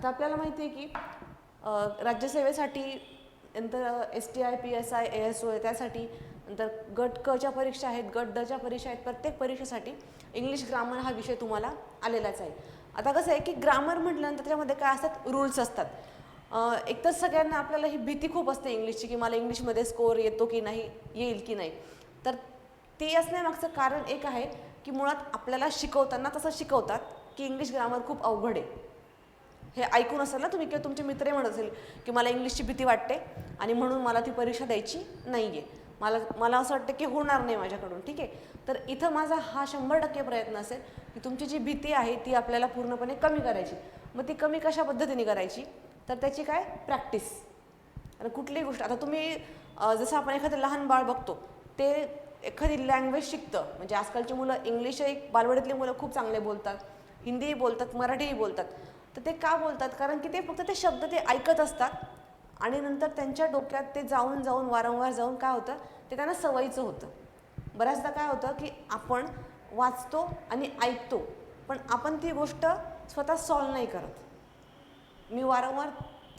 आता आपल्याला माहिती आहे की राज्यसेवेसाठी नंतर STI PSI ASO आहे त्यासाठी, नंतर गट क च्या परीक्षा आहेत, गट ड च्या परीक्षा आहेत. प्रत्येक परीक्षेसाठी इंग्लिश ग्रामर हा विषय तुम्हाला आलेलाच आहे. आता कसं आहे की ग्रामर म्हटल्यानंतर त्याच्यामध्ये काय असतात, रूल्स असतात. एक तर सगळ्यांना आपल्याला ही भीती खूप असते इंग्लिशची की मला इंग्लिशमध्ये स्कोअर येतो की नाही, येईल की नाही. तर ते असण्यामागचं कारण एक आहे की मुळात आपल्याला शिकवताना तसं शिकवतात की इंग्लिश ग्रामर खूप अवघड आहे. हे ऐकून असेल ना तुम्ही, किंवा तुमचे मित्रही म्हणत असेल की मला इंग्लिशची भीती वाटते आणि म्हणून मला ती परीक्षा द्यायची नाही आहे, मला असं वाटतं की होणार नाही माझ्याकडून. ठीक आहे, तर इथं माझा हा 100% प्रयत्न असेल की तुमची जी भीती आहे ती आपल्याला पूर्णपणे कमी करायची. मग ती कमी कशा पद्धतीने करायची, तर त्याची काय, प्रॅक्टिस. आणि कुठलीही गोष्ट, आता तुम्ही जसं आपण एखादं लहान बाळ बघतो ते एखादी लँग्वेज शिकतं, म्हणजे आजकालची मुलं इंग्लिशही, बालवाडीतली मुलं खूप चांगले बोलतात, हिंदीही बोलतात, मराठीही बोलतात. तर ते का बोलतात, कारण की ते फक्त ते शब्द ते ऐकत असतात आणि नंतर त्यांच्या डोक्यात ते जाऊन जाऊन वारंवार जाऊन काय होतं, ते त्यांना सवयीचं होतं. बऱ्याचदा काय होतं की आपण वाचतो आणि ऐकतो, पण आपण ती गोष्ट स्वतः सॉल्व नाही करत. मी वारंवार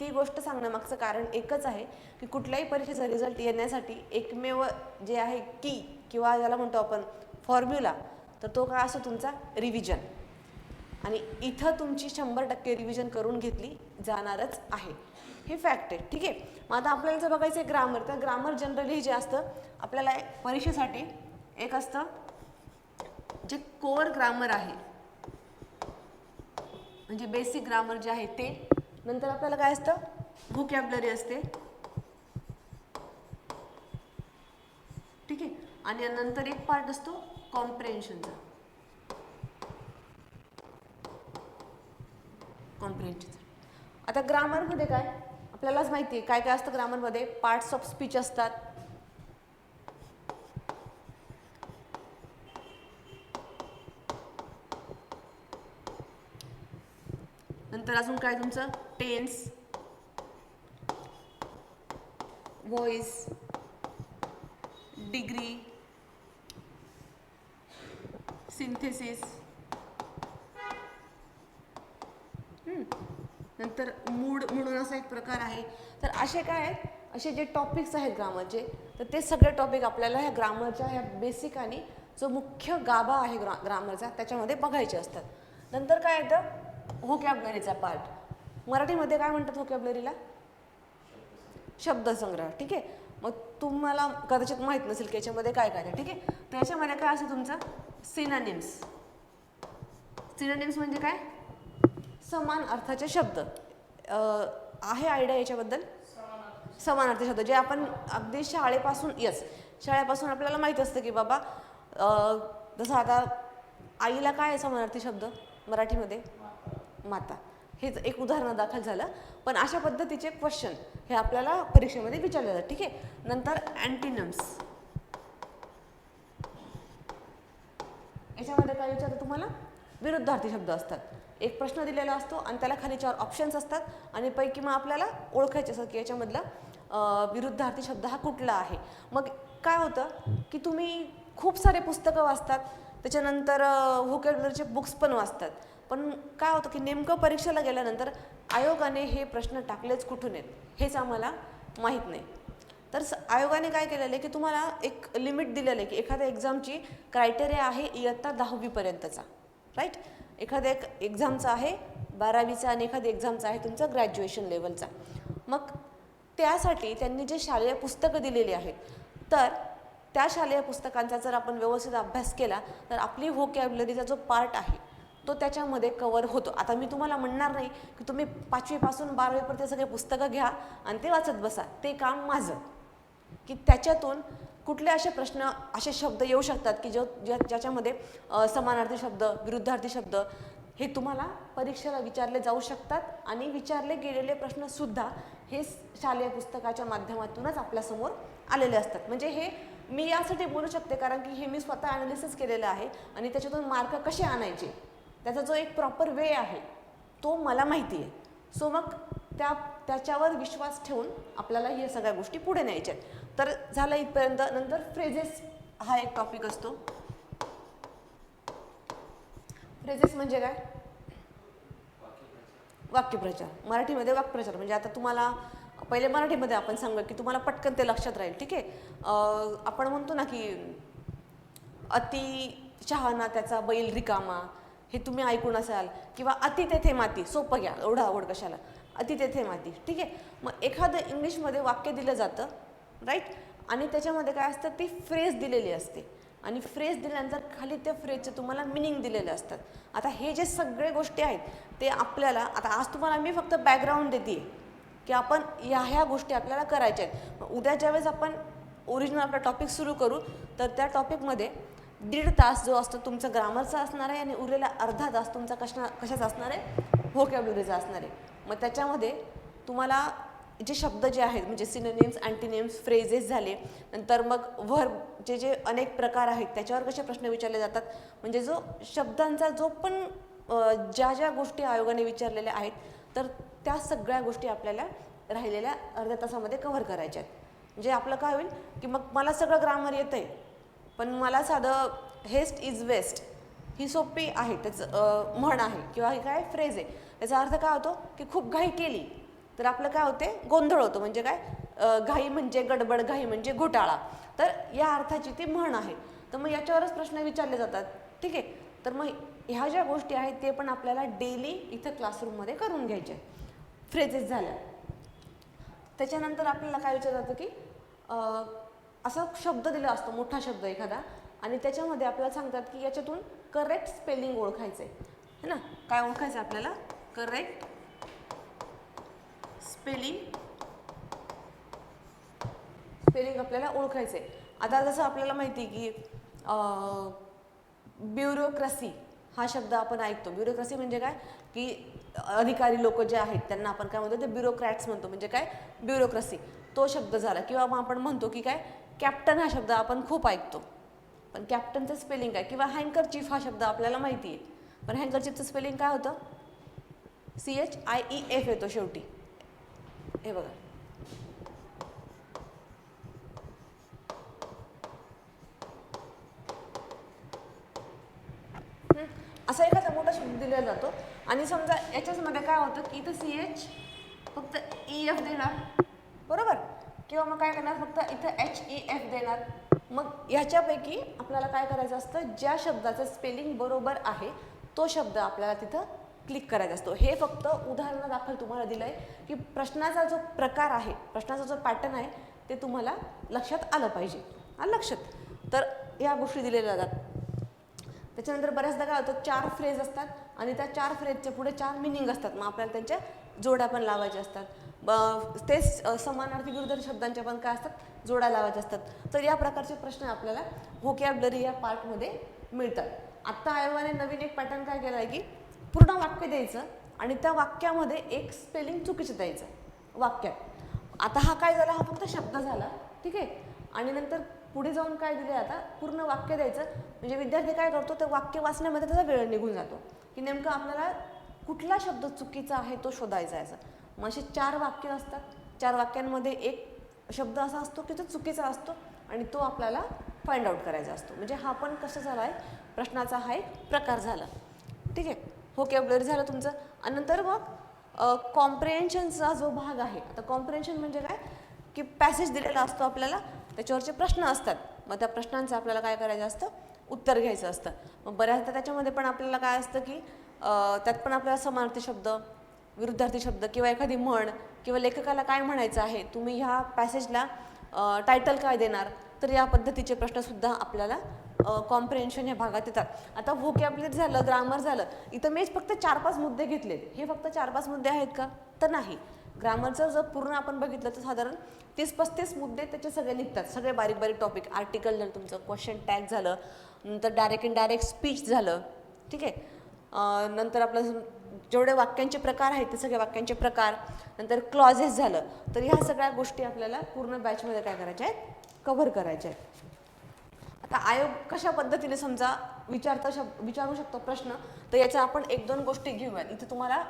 ती गोष्ट सांगण्यामागचं कारण एकच आहे की कुठल्याही परीक्षेचा रिझल्ट येण्यासाठी एकमेव जे आहे की, किंवा ज्याला म्हणतो आपण फॉर्म्युला, तर तो काय असतो, तुमचा रिव्हिजन. आणि इथं तुमची 100% रिव्हिजन करून घेतली जाणारच आहे, हे फॅक्ट आहे. ठीक आहे, मग आता आपल्याला जर बघायचं आहे ग्रामर, तर ग्रामर जनरली जे असतं आपल्याला परीक्षेसाठी एक असतं जे कोर ग्रामर आहे, म्हणजे बेसिक ग्रामर जे आहे ते. नंतर आपल्याला काय असतं, व्होकॅब्युलरी असते. ठीक आहे, आणि नंतर एक पार्ट असतो कॉम्प्रेन्शनचा. आता ग्रामरमध्ये काय आपल्यालाच माहिती आहे काय काय असतं ग्रामरमध्ये. पार्ट्स ऑफ स्पीच असतात, नंतर अजून काय तुमचं टेन्स, व्हॉइस, डिग्री, सिंथेसिस, नंतर मूड म्हणून असा एक प्रकार आहे. तर असे काय आहेत, असे जे टॉपिक्स आहेत ग्रामरचे, तर ते सगळे टॉपिक आपल्याला ह्या ग्रामरच्या ह्या बेसिक आणि जो मुख्य गाभा आहे ग्रामरचा त्याच्यामध्ये बघायचे असतात. नंतर काय येतं, व्होकॅब्युलरीचा पार्ट. मराठीमध्ये काय म्हणतात व्होकॅब्युलरीला, शब्दसंग्रह. ठीक आहे, मग तुम्हाला कदाचित माहीत नसेल की याच्यामध्ये काय काय आहे. ठीक आहे, तर याच्यामध्ये काय असतं तुमचं सिनोनिम्स. सिनोनिम्स म्हणजे काय, समान अर्थाचे शब्द. आहे आयडिया याच्याबद्दल, समानार्थी शब्द जे आपण अगदी शाळेपासून, शाळेपासून आपल्याला माहीत असतं की बाबा जसं आता आईला काय आहे समानार्थी शब्द मराठीमध्ये, माता. हेच एक उदाहरण दाखल झालं, पण अशा पद्धतीचे क्वेश्चन हे आपल्याला परीक्षेमध्ये विचारले जातात. ठीक आहे, नंतर अँटीनम्स. याच्यामध्ये काय विचारतं तुम्हाला, विरुद्धार्थी शब्द असतात. एक प्रश्न दिलेला असतो आणि त्याला खाली 4 ऑप्शन्स असतात आणि पैकी मग आपल्याला ओळखायचे असतं की याच्यामधला विरुद्धार्थी शब्द हा कुठला आहे. मग काय होतं की तुम्ही खूप सारे पुस्तकं वाचतात, त्याच्यानंतर व्होकॅब्युलरीचे बुक्स पण वाचतात, पण काय होतं की नेमकं परीक्षेला गेल्यानंतर आयोगाने हे प्रश्न टाकलेच कुठून आहेत हेच आम्हाला माहीत नाही. तर आयोगाने काय केलेलं आहे की तुम्हाला एक लिमिट दिलेलं आहे की एखाद्या एक्झामची क्रायटेरिया आहे इयत्ता 10वी पर्यंतचा, राईट. एखाद्या एक्झामचा आहे 12वीचा आणि एखाद्या एक्झामचा आहे तुमचा ग्रॅज्युएशन लेवलचा. मग त्यासाठी त्यांनी जे शालेय पुस्तकं दिलेली आहेत, तर त्या शालेय पुस्तकांचा जर आपण व्यवस्थित अभ्यास केला तर आपली व्होकॅब्युलरीचा जो पार्ट आहे तो त्याच्यामध्ये कवर होतो. आता मी तुम्हाला म्हणणार नाही की तुम्ही 5वीपासून 12वीपर्यंत सगळे पुस्तकं घ्या आणि ते वाचत बसा, ते काम माझं. की त्याच्यातून कुठले असे प्रश्न, असे शब्द येऊ शकतात की ज्याच्यामध्ये समानार्थी शब्द, विरुद्धार्थी शब्द हे तुम्हाला परीक्षेला विचारले जाऊ शकतात आणि विचारले गेलेले प्रश्नसुद्धा हे शालेय पुस्तकाच्या माध्यमातूनच आपल्यासमोर आलेले असतात. म्हणजे हे मी यासाठी बोलू शकते कारण की हे मी स्वतः ॲनालिसिस केलेलं आहे आणि त्याच्यातून मार्क कसे आणायचे त्याचा जो एक प्रॉपर वे आहे तो मला माहिती आहे. सो मग त्याच्यावर विश्वास ठेवून आपल्याला या सगळ्या गोष्टी पुढे न्यायच्या आहेत. तर झालं इथपर्यंत. नंतर फ्रेजेस हा एक टॉपिक असतो. फ्रेजेस म्हणजे काय, वाक्यप्रचार, मराठीमध्ये वाक्प्रचार म्हणजे आता तुम्हाला पहिले मराठीमध्ये आपण सांगू की तुम्हाला पटकन ते लक्षात राहील. ठीक आहे. आपण म्हणतो ना की अति शहाणा त्याचा बैल रिकामा, हे तुम्ही ऐकून असाल. किंवा अति तेथे माती, सोपं घ्या, एवढं आवड कशाला, अति तेथे माती. ठीक आहे. मग एखादं इंग्लिशमध्ये वाक्य दिलं जातं, राईट, आणि त्याच्यामध्ये काय असतं, ती फ्रेज दिलेली असते आणि फ्रेज दिल्यानंतर खाली त्या फ्रेजचे तुम्हाला मिनिंग दिलेले असतात. आता हे जे सगळे गोष्टी आहेत ते आपल्याला, आता आज तुम्हाला मी फक्त बॅकग्राऊंड देते की आपण ह्या गोष्टी आपल्याला करायच्या आहेत. उद्या ज्यावेळेस आपण ओरिजिनल आपला टॉपिक सुरू करू तर त्या टॉपिकमध्ये 1.5 तास जो असतो तुमचा ग्रामरचा असणार आहे आणि उरलेला अर्धा तास तुमचा कशाचा असणार आहे, व्होकॅब्युलरीचा असणार आहे. मग त्याच्यामध्ये तुम्हाला जे शब्द जे आहेत म्हणजे सिनोनिम्स, अँटीनिम्स, फ्रेजेस झाले, नंतर मग व्हर्ब जे अनेक प्रकार आहेत त्याच्यावर कसे प्रश्न विचारले जातात, म्हणजे जो शब्दांचा जो पण ज्या ज्या गोष्टी आयोगाने विचारलेल्या आहेत तर त्या सगळ्या गोष्टी आपल्याला राहिलेल्या अर्ध्या तासामध्ये कव्हर करायच्या आहेत. म्हणजे आपलं काय होईल की मग मला सगळं ग्रामर येतं आहे पण मला साधं हेस्ट इज वेस्ट ही सोपी आहे, त्याचं म्हण आहे किंवा हे काय फ्रेज आहे, याचा अर्थ काय होतो की खूप घाई केली तर आपलं काय होते, गोंधळ होतो. म्हणजे काय, घाई म्हणजे गडबड, घाई म्हणजे घोटाळा, तर या अर्थाची ती म्हण आहे. तर मग याच्यावरच प्रश्न विचारले जातात. ठीक आहे. तर मग ह्या ज्या गोष्टी आहेत ते पण आपल्याला डेली इथं क्लासरूममध्ये करून घ्यायचे. फ्रेजेस झाल्या. त्याच्यानंतर आपल्याला काय विचारलं जातं की असा शब्द दिला असतो, मोठा शब्द एखादा, आणि त्याच्यामध्ये आपल्याला सांगतात की याच्यातून करेक्ट स्पेलिंग ओळखायचं आहे ना. काय ओळखायचं आपल्याला, करेक्ट स्पेलिंग आपल्याला ओळखायचं आहे. आता जसं आपल्याला माहिती की ब्युरोक्रसी हा शब्द आपण ऐकतो. ब्युरोक्रसी म्हणजे काय की अधिकारी लोक जे आहेत त्यांना आपण काय म्हणतो, ते ब्युरोक्रॅट्स म्हणतो. म्हणजे काय, ब्युरोक्रसी तो शब्द झाला. किंवा मग आपण म्हणतो की काय, कॅप्टन हा शब्द आपण खूप ऐकतो पण कॅप्टनचं स्पेलिंग काय, किंवा हँकरचीफ हा शब्द आपल्याला माहिती आहे पण हँकरचीफचं स्पेलिंग काय होतं, CHIEF येतो शेवटी. हे बघा, असा एखादा मोठा शब्द दिला जातो आणि समजा याच्यामध्ये काय होतं की इथं CH फक्त EF देणार, बरोबर, किंवा मग काय करणार, फक्त इथं HEF देणार. मग ह्याच्यापैकी आपल्याला काय करायचं असतं, ज्या शब्दाचं स्पेलिंग बरोबर आहे तो शब्द आपल्याला तिथं क्लिक करायचा असतो. हे फक्त उदाहरणादाखल तुम्हाला दिलं आहे की प्रश्नाचा जो प्रकार आहे, प्रश्नाचा जो पॅटर्न आहे ते तुम्हाला लक्षात आलं पाहिजे. आलं लक्षात. तर या गोष्टी दिलेल्या जातात. त्याच्यानंतर बऱ्याचदा काय होतं, 4 फ्रेज असतात आणि त्या 4 फ्रेजच्या पुढे 4 मिनिंग असतात. मग आपल्याला त्यांच्या जोड्या पण लावायच्या असतात. तेच समानार्थी विरुद्ध शब्दांच्या पण काय असतात, जोड्या लावायच्या असतात. तर या प्रकारचे प्रश्न आपल्याला व्होकॅब्युलरी या पार्टमध्ये मिळतात. आत्ता आयोगाने नवीन एक पॅटर्न काय केला आहे की पूर्ण वाक्य द्यायचं आणि त्या वाक्यामध्ये एक स्पेलिंग चुकीचं द्यायचं वाक्यात. आता हा काय झाला, हा फक्त शब्द झाला. ठीक आहे. आणि नंतर पुढे जाऊन काय दिले, आता पूर्ण वाक्य द्यायचं. म्हणजे विद्यार्थी काय करतो, ते वाक्य वाचण्यामध्ये त्याचा वेळ निघून जातो की नेमकं आपल्याला कुठला शब्द चुकीचा आहे तो शोधायचा आहे. मग असे 4 वाक्य असतात. 4 वाक्यांमध्ये एक शब्द असा असतो की तो चुकीचा असतो आणि तो आपल्याला फाइंड आउट करायचा असतो. म्हणजे हा पण कसं झाला आहे, प्रश्नाचा हा एक प्रकार झाला. ठीक आहे. व्होकॅब्युलरी झालं तुमचं. आणि नंतर मग कॉम्प्रिहेन्शनचा जो भाग आहे, आता कॉम्प्रिहेन्शन म्हणजे काय की पॅसेज दिलेला असतो आपल्याला, त्याच्यावरचे प्रश्न असतात. मग त्या प्रश्नांचं आपल्याला काय करायचं असतं, उत्तर घ्यायचं असतं. मग बऱ्याचदा त्याच्यामध्ये पण आपल्याला काय असतं की त्यात पण आपल्याला समानार्थी शब्द, विरुद्धार्थी शब्द किंवा एखादी म्हण किंवा लेखकाला काय म्हणायचं आहे, तुम्ही ह्या पॅसेजला टायटल काय देणार, तर या पद्धतीचे प्रश्नसुद्धा आपल्याला कॉम्प्रिहेन्शन ह्या भागात येतात. आता व्होकॅब्युलरी झालं, ग्रामर झालं, इथं मी फक्त 4-5 मुद्दे घेतलेत. हे फक्त 4-5 मुद्दे आहेत का, तर नाही. ग्रामरचं जर पूर्ण आपण बघितलं तर साधारण 30-35 मुद्दे त्याचे सगळे निघतात. सगळे बारीक बारीक टॉपिक, आर्टिकल झालं तुमचं, क्वेश्चन टॅग झालं, नंतर डायरेक्ट इनडायरेक्ट स्पीच झालं. ठीक आहे. नंतर आपलं जेवढे वाक्यांचे प्रकार आहेत ते सगळे वाक्यांचे प्रकार, नंतर क्लॉजेस झालं. तर ह्या सगळ्या गोष्टी आपल्याला पूर्ण बॅचमध्ये काय करायच्या आहेत, कव्हर करायच्या आहेत. आता आयोग कशा पद्धतीने समजा विचारू शकतो प्रश्न, तर याचा आपण 1-2 गोष्टी घेऊयात. इथे तुम्हाला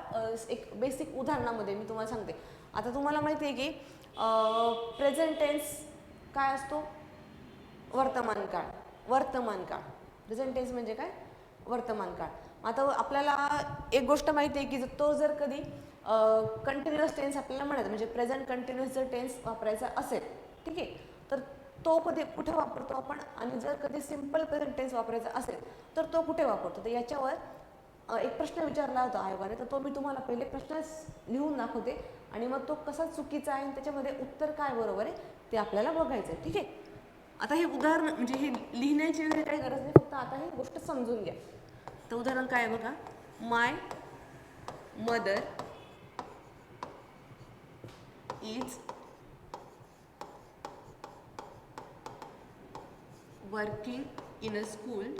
एक बेसिक उदाहरणामध्ये मी तुम्हाला सांगते. आता तुम्हाला माहिती आहे की प्रेझेंट टेन्स काय असतो, वर्तमान काळ. वर्तमान काळ, प्रेझेंट टेन्स म्हणजे काय, वर्तमान काळ. आता आपल्याला एक गोष्ट माहिती आहे की तो जर कधी कंटिन्युअस टेन्स आपल्याला म्हणायचं म्हणजे प्रेझेंट कंटिन्युअस जर टेन्स वापरायचा असेल, ठीक आहे, तर तो कधी कुठे वापरतो आपण, आणि जर कधी सिम्पल प्रेझेंट टेन्स वापरायचा असेल तर तो कुठे वापरतो. तर याच्यावर एक प्रश्न विचारला होता आयोगाने, तर तो मी तुम्हाला पहिले प्रश्न लिहून दाखवते आणि मग तो कसा चुकीचा आहे आणि त्याच्यामध्ये उत्तर काय बरोबर आहे ते आपल्याला बघायचं आहे, ठीक आहे. आता हे उदाहरण म्हणजे हे लिहिण्याची वगैरे काही गरज नाही, फक्त आता ही गोष्ट समजून घ्या. तर उदाहरण काय आहे बघा, my mother is working in a school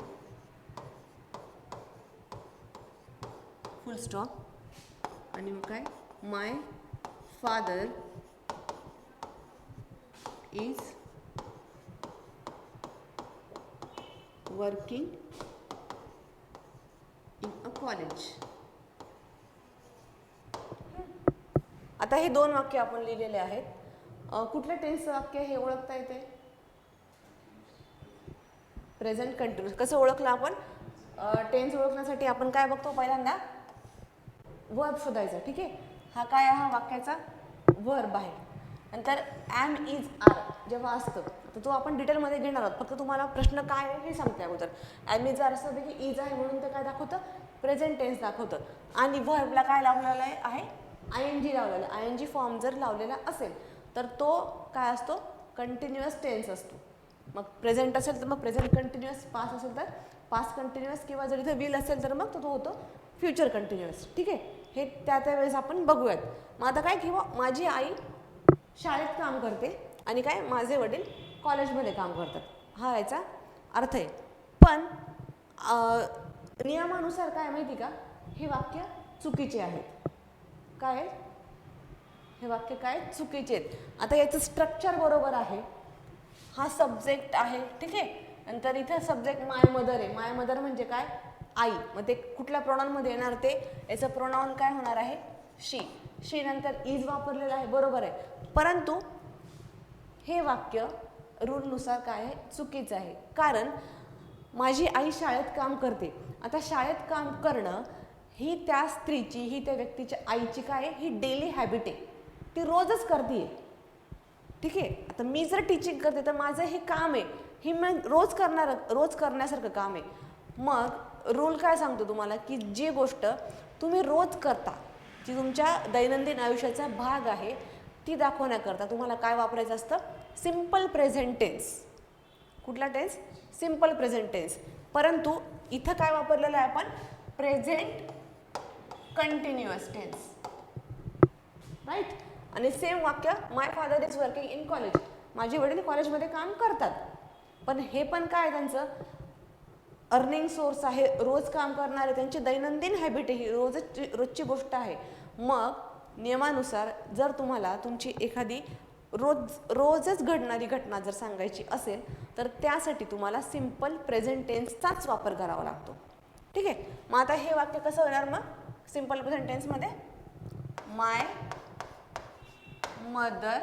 full stop आणि मग काय, my father is working in a college. आता हे दोन वाक्य आपण लिहिलेले आहेत. कुठल्या टेन्सचं वाक्य हे ओळखता येते? Present continuous. कसं ओळखलं आपण? टेन्स ओळखण्यासाठी आपण काय बघतो, पहिल्यांदा वर्ब शोधायचा, ठीक आहे. हा काय आहे, हा वाक्याचा वर्ब आहे. नंतर ॲम इज आर जेव्हा असतं तर तो आपण डिटेलमध्ये घेणार आहोत, फक्त तुम्हाला प्रश्न काय आहे हे सांगते अगोदर. ॲम इज आर असं की इज आहे म्हणून ते काय दाखवतं, प्रेझेंट टेन्स दाखवतं. आणि वर्बला काय लावलेलं आहे, आय एन जी लावलेला. आय एन जी फॉर्म जर लावलेला असेल तर तो काय असतो, कंटिन्युअस टेन्स असतो. मग प्रेझेंट असेल तर मग प्रेझेंट कंटिन्युअस, पास्ट असेल तर पास्ट कंटिन्युअस, किंवा जर इथं विल असेल तर मग तो होतो फ्युचर कंटिन्युअस, ठीक आहे. हे त्यावेळेस आपण बघूयात. मग आता काय, किंवा माझी आई शाळेत काम करते आणि काय, माझे वडील कॉलेजमध्ये काम करतात, हा याचा अर्थ आहे. पण नियमानुसार काय माहिती का, हे वाक्य चुकीचे आहेत. काय, हे वाक्य काय चुकीचे आहेत. आता याचं स्ट्रक्चर बरोबर आहे. हा सब्जेक्ट आहे, ठीक आहे. नंतर इथं सब्जेक्ट माय मदर आहे. माय मदर म्हणजे काय, आई. मग ते कुठल्या प्रोनाउनमध्ये येणार, ते याचं प्रोनाउन काय होणार आहे, शी. शी नंतर इज वापरलेला आहे, बरोबर आहे. परंतु हे वाक्य रूलनुसार काय आहे, चुकीचं आहे. कारण माझी आई शाळेत काम करते. आता शाळेत काम करणं ही त्या स्त्रीची, ही त्या व्यक्तीच्या आईची काय आहे, ही डेली हॅबिट आहे. ती रोजच करते, ठीक आहे. आता मी जर टीचिंग करते तर माझं हे काम आहे, ही मी रोज करण्यासारखं काम आहे. मग रूल काय सांगतो तुम्हाला, की जी गोष्ट तुम्ही रोज करता, जी तुमच्या दैनंदिन आयुष्याचा भाग आहे, ती दाखवण्याकरता तुम्हाला काय वापरायचं असतं, सिम्पल प्रेझेंट टेन्स. कुठला टेन्स, सिम्पल प्रेझेंट टेन्स. परंतु इथं काय वापरलेलं आहे आपण, प्रेझेंट कंटिन्युअस टेन्स, राईट. आणि सेम वाक्य, my father is working in college, माझे वडील कॉलेजमध्ये काम करतात. पण हे पण काय, त्यांचं अर्निंग सोर्स आहे, रोज काम करणारे, त्यांची दैनंदिन हॅबिट आहे, रोजची गोष्ट आहे. मग नियमानुसार जर तुम्हाला तुमची एखादी रोजच घडणारी घटना जर सांगायची असेल तर त्यासाठी तुम्हाला सिम्पल प्रेझेंट टेन्सचाच वापर करावा लागतो, ठीक आहे. मग आता हे वाक्य कसं होणार, मग सिम्पल प्रेझेंट टेन्समध्ये, my mother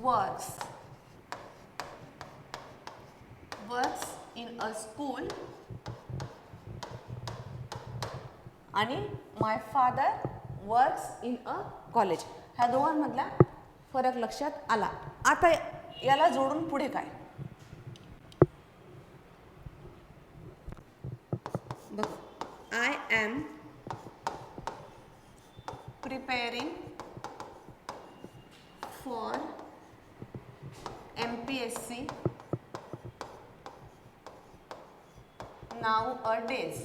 works in a school आणि my father works in a college. ह्या दोघांमधला फरक लक्षात आला. आता याला जोडून पुढे काय बघ, I am preparing for MPSC nowadays.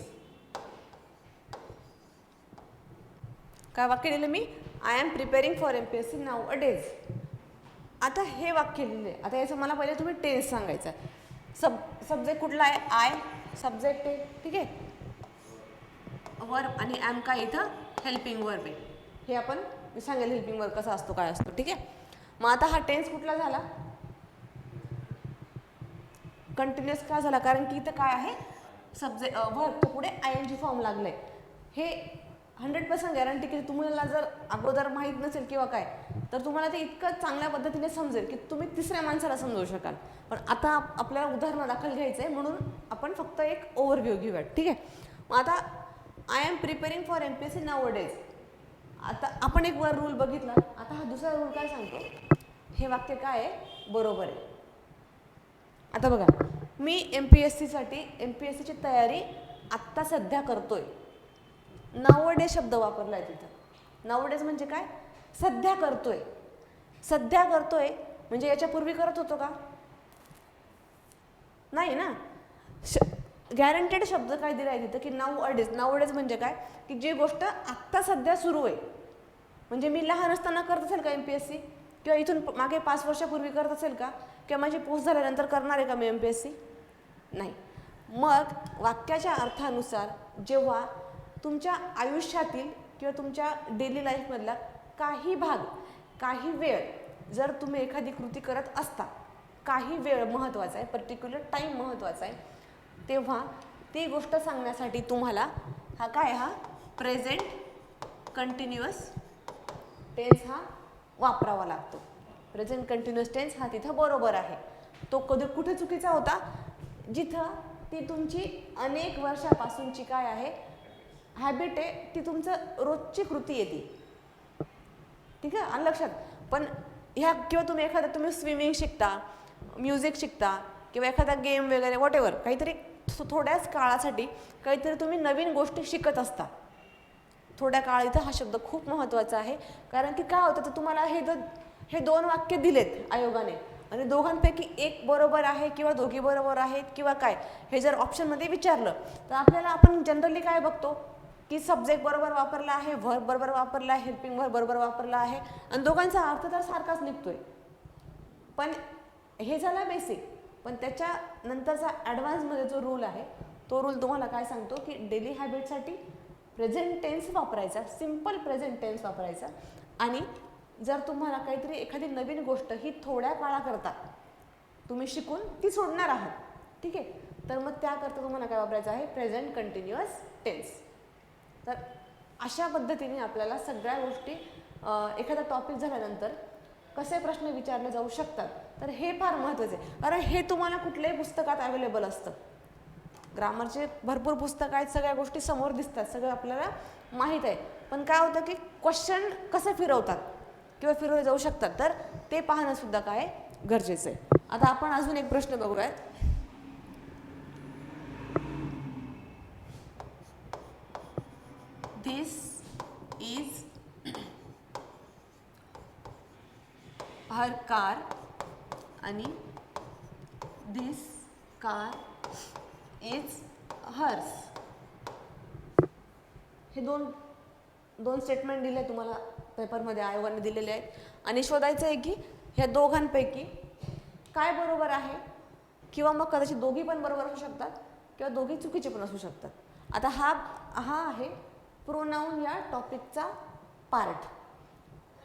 काय वाक्य लिहिलं मी, I am preparing for MPSC nowadays. आता हे वाक्य लिहिले. आता याचं मला पहिले तुम्ही टेन्स सांगायचं. सब्जेक्ट कुठला आहे, आय सब्जेक्ट आहे, ठीक आहे. वर्ब आणि ॲम काय इथं हेल्पिंग वर्ब आहे. हे आपण मी सांगेल हेल्पिंग वर्ब कसा असतो, काय असतो, ठीक आहे. मग आता हा टेन्स कुठला झाला, कंटिन्युअस का झाला, कारण की इथं काय आहे, वर्बच्या पुढे ING फॉर्म लागलाय. हे 100% गॅरंटी की तुम्हाला जर अगोदर माहीत नसेल किंवा काय तर तुम्हाला ते इतकं चांगल्या पद्धतीने समजेल की तुम्ही तिसऱ्या माणसाला समजवू शकाल. पण आता आपल्याला उदाहरणादाखल घ्यायचं आहे म्हणून आपण फक्त एक ओव्हरव्ह्यू घेऊयात. ठीक आहे. मग आता I am preparing for MPSC nowadays. आता आपण एक वर रूल बघितला. आता हा दुसरा रूल काय सांगतो, हे वाक्य काय आहे, बरोबर आहे. आता बघा, मी MPSCची तयारी आत्ता सध्या करतोय. नाउअडेज शब्द वापरला आहे तिथं. नाउअडेज म्हणजे काय, सध्या करतोय. सध्या करतोय म्हणजे याच्यापूर्वी करत होतो का, नाही ना. गॅरंटेड शब्द काय दिला आहे तिथं की नाउअडेज. नाउअडेज म्हणजे काय, की जी गोष्ट आत्ता सध्या सुरू आहे. म्हणजे मी लहान असताना करत असेल का MPSC, किंवा इथून मागे 5 वर्षापूर्वी करत असेल का, किंवा माझी पोस्ट झाल्यानंतर करणार आहे का मी MPSC, नाही. मग वाक्याच्या अर्थानुसार जेव्हा तुमच्या आयुष्यातील किंवा तुमच्या डेली लाईफमधला काही भाग, काही वेळ जर तुम्ही एखादी कृती करत असता, काही वेळ महत्त्वाचा आहे, पर्टिक्युलर टाईम महत्त्वाचा आहे, तेव्हा ती गोष्ट सांगण्यासाठी तुम्हाला हा काय, हा प्रेझेंट कंटिन्युअस टेन्स हा वापरावा लागतो. प्रेझेंट कंटिन्युअस टेन्स हा तिथं बरोबर आहे. तो कधी कुठे चुकीचा होता, जिथं ती तुमची अनेक वर्षापासूनची काय आहे, हॅबिट आहे, ती तुमचं रोजची कृती येते. ठीक आहे, आणि लक्षात. पण ह्या किंवा तुम्ही स्विमिंग शिकता, म्युझिक शिकता, किंवा एखादा गेम वगैरे व्हॉटेवर, काहीतरी थोड्याच काळासाठी काहीतरी तुम्ही नवीन गोष्टी शिकत असता. थोड्या काळ इथं हा शब्द खूप महत्त्वाचा आहे. कारण की काय होतं, तर तुम्हाला हे 2 वाक्य दिलेत आयोगाने, आणि दोघांपैकी एक बरोबर आहे किंवा दोघी बरोबर आहेत किंवा काय, हे जर ऑप्शनमध्ये विचारलं तर आपण जनरली काय बघतो की सब्जेक्ट बरोबर वापरला आहे, व्हर्ब बरोबर वापरला आहे, हेल्पिंग व्हर्ब बरोबर वापरला आहे, आणि दोघांचा अर्थ तर सारखाच निघतोय. पण हे झालं बेसिक. पण त्याच्या नंतरचा ॲडव्हान्समध्ये जो रूल आहे, तो रूल तुम्हाला काय सांगतो की डेली हॅबिटसाठी प्रेझेंट टेन्स वापरायचा, सिम्पल प्रेझेंट टेन्स वापरायचा. आणि जर तुम्हाला काहीतरी एखादी नवीन गोष्ट ही थोड्या काळाकरता तुम्ही शिकून ती सोडणार आहात, ठीक आहे, तर मग त्याकरता तुम्हाला काय वापरायचं आहे, प्रेझेंट कंटिन्युअस टेन्स. तर अशा पद्धतीने आपल्याला सगळ्या गोष्टी एखादा टॉपिक झाल्यानंतर कसे प्रश्न विचारले जाऊ शकतात, तर हे फार महत्त्वाचे आहे. कारण हे तुम्हाला कुठल्याही पुस्तकात अवेलेबल असतं. ग्रामरचे भरपूर पुस्तकं आहेत, सगळ्या गोष्टी समोर दिसतात, सगळं आपल्याला माहीत आहे. पण काय होतं की क्वेश्चन कसे फिरवतात किंवा फिरवले जाऊ शकतात, तर ते पाहणं सुद्धा काय गरजेचं आहे. आता आपण अजून एक प्रश्न बघूयात. दिस इज हर कार आणि दिस कार इज हर्स. हे दोन स्टेटमेंट दिले तुम्हाला पेपरमध्ये, आयोगाने दिलेले आहेत. आणि शोधायचं आहे की ह्या दोघांपैकी काय बरोबर आहे, किंवा मग कदाचित दोघी पण बरोबर असू शकतात किंवा दोघी चुकीचे पण असू शकतात. आता हा आहे प्रोनाऊन या टॉपिकचा पार्ट,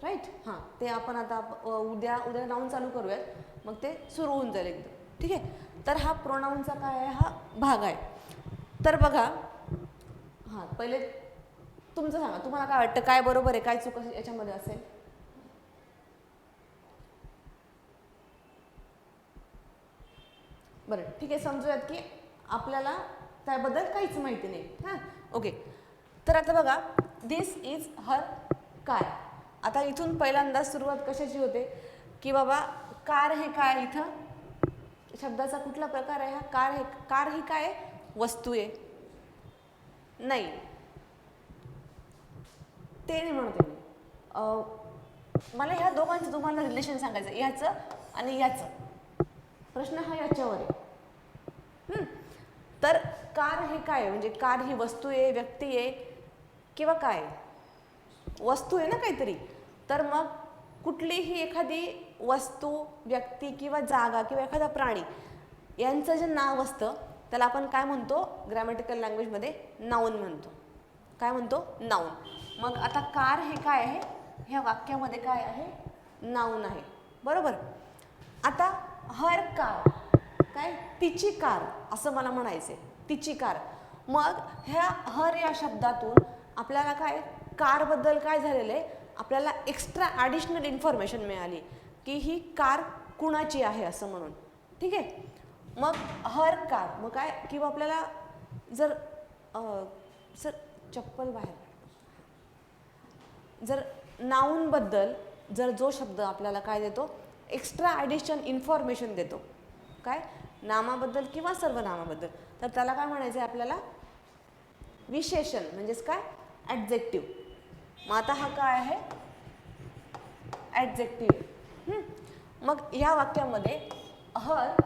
राईट. हां, ते आपण आता उद्या नाऊन चालू करूयात, मग ते सुरू होऊन जाईल एकदम. ठीक आहे. तर हा प्रोनाऊनचा काय आहे, हा भाग आहे. तर बघा, हां, पहिले तुमचं सांगा, तुम्हाला काय वाटतं, काय बरोबर आहे, काय चूक याच्यामध्ये असेल. बरं, ठीक आहे, समजूयात की आपल्याला त्याबद्दल काहीच माहिती नाही. हां, ओके. तर आता बघा, दिस इज हर कार. आता इथून पहिल्यांदा सुरुवात कशाची होते की बाबा कार हे काय, इथं शब्दाचा कुठला प्रकार आहे हा, कार ही काय वस्तू आहे, नाही ते नाही म्हणते मी. मला ह्या दोघांचं तुम्हाला रिलेशन सांगायचं, ह्याचं आणि याचं. प्रश्न हा याच्यावर आहे. तर कार हे काय, म्हणजे कार ही वस्तू आहे, व्यक्ती आहे, किंवा काय, वस्तू आहे ना काहीतरी. तर मग कुठलीही एखादी वस्तू, व्यक्ती किंवा जागा किंवा एखादा प्राणी यांचं जे नाव असतं त्याला आपण काय म्हणतो, ग्रॅमॅटिकल लँग्वेजमध्ये नाऊन म्हणतो. काय म्हणतो, नाऊन. मग आता कार हे काय आहे, ह्या वाक्यामध्ये काय आहे, नाऊन आहे, बरोबर. आता हर कार काय, तिची कार असं मला म्हणायचंय, तिची कार. मग ह्या हर या शब्दातून आपल्याला काय कारबद्दल काय झालेलं आहे, आपल्याला एक्स्ट्रा ॲडिशनल इन्फॉर्मेशन मिळाली की ही कार कुणाची आहे असं म्हणून. ठीक आहे. मग हर कार, मग काय, किंवा आपल्याला जर सर चप्पल बाहेर, जर नाऊनबद्दल जर जो शब्द आपल्याला काय देतो, एक्स्ट्रा ॲडिशनल इन्फॉर्मेशन देतो, काय नामाबद्दल किंवा सर्वनामाबद्दल, तर त्याला काय म्हणायचं आहे आपल्याला, विशेषण, म्हणजेच काय, ॲडजेक्टिव्ह. मग आता हा काय आहे, ॲडजेक्टिव्ह. मग ह्या वाक्यामध्ये हर